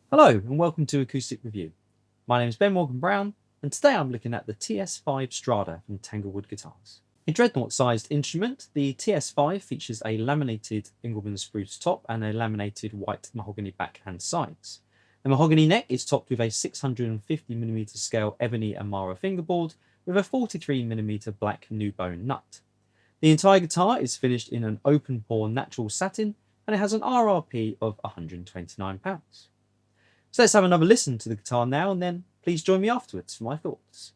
Hello and welcome to Acoustic Review. My name is Ben Morgan Brown and today I'm looking at the TS5 Strada from Tanglewood Guitars. A dreadnought sized instrument, the TS5 features a laminated Engelmann spruce top and a laminated white mahogany backhand sides. The mahogany neck is topped with a 650mm scale ebony Amara fingerboard with a 43mm black new bone nut. The entire guitar is finished in an open pore natural satin and it has an RRP of £129. So let's have another listen to the guitar now and then please join me afterwards for my thoughts.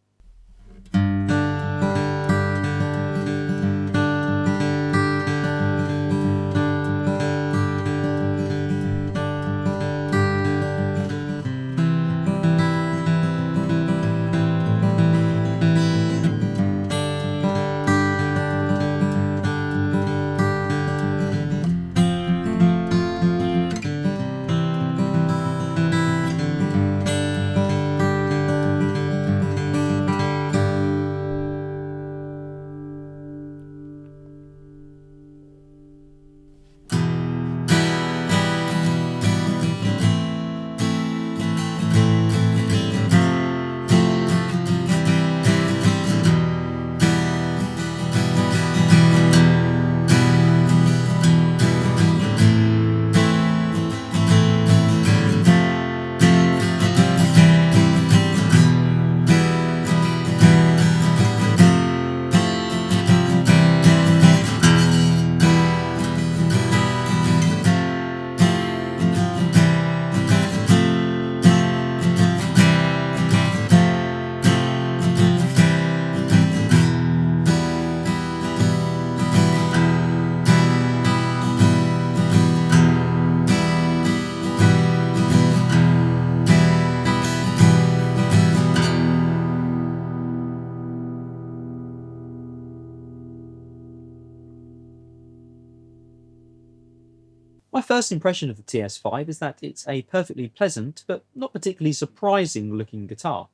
My first impression of the TS5 is that it's a perfectly pleasant but not particularly surprising looking guitar.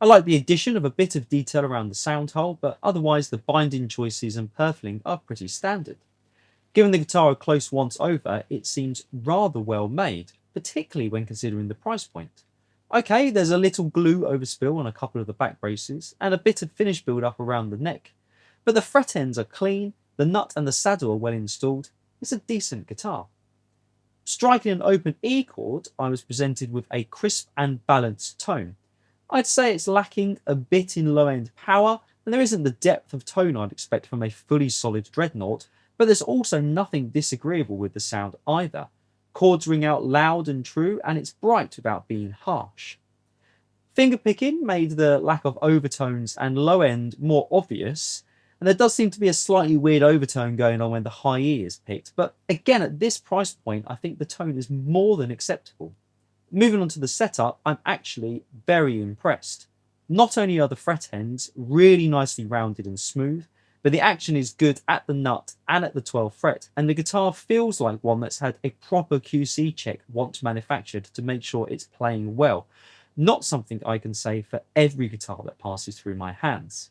I like the addition of a bit of detail around the sound hole, but otherwise the binding choices and purfling are pretty standard. Given the guitar a close once over, it seems rather well made, particularly when considering the price point. Okay, there's a little glue overspill on a couple of the back braces and a bit of finish build up around the neck, but the fret ends are clean, the nut and the saddle are well installed. It's a decent guitar. Striking an open E chord, I was presented with a crisp and balanced tone. I'd say it's lacking a bit in low end power, and there isn't the depth of tone I'd expect from a fully solid dreadnought, but there's also nothing disagreeable with the sound either. Chords ring out loud and true, and it's bright without being harsh. Fingerpicking made the lack of overtones and low end more obvious, and there does seem to be a slightly weird overtone going on when the high E is picked, but again at this price point I think the tone is more than acceptable. Moving on to the setup, I'm actually very impressed. Not only are the fret ends really nicely rounded and smooth, but the action is good at the nut and at the 12th fret, and the guitar feels like one that's had a proper QC check once manufactured to make sure it's playing well. Not something I can say for every guitar that passes through my hands.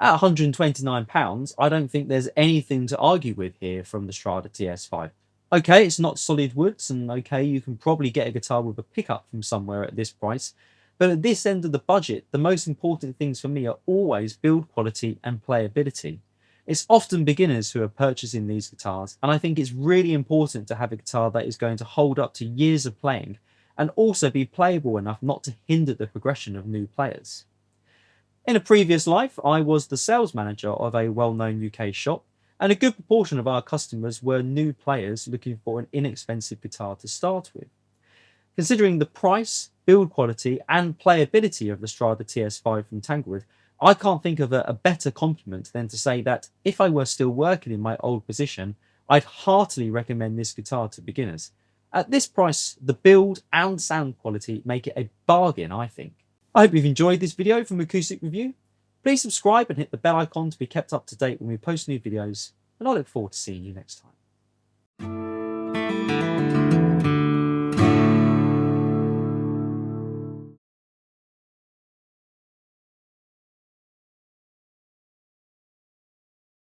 At £129, I don't think there's anything to argue with here from the Strada TS5. Okay, it's not solid woods, and okay, you can probably get a guitar with a pickup from somewhere at this price, but at this end of the budget, the most important things for me are always build quality and playability. It's often beginners who are purchasing these guitars, and I think it's really important to have a guitar that is going to hold up to years of playing, and also be playable enough not to hinder the progression of new players. In a previous life, I was the sales manager of a well-known UK shop, and a good proportion of our customers were new players looking for an inexpensive guitar to start with. Considering the price, build quality and playability of the Strada TS5 from Tanglewood, I can't think of a better compliment than to say that if I were still working in my old position, I'd heartily recommend this guitar to beginners. At this price, the build and sound quality make it a bargain, I think. I hope you've enjoyed this video from Acoustic Review. Please subscribe and hit the bell icon to be kept up to date when we post new videos, and I look forward to seeing you next time.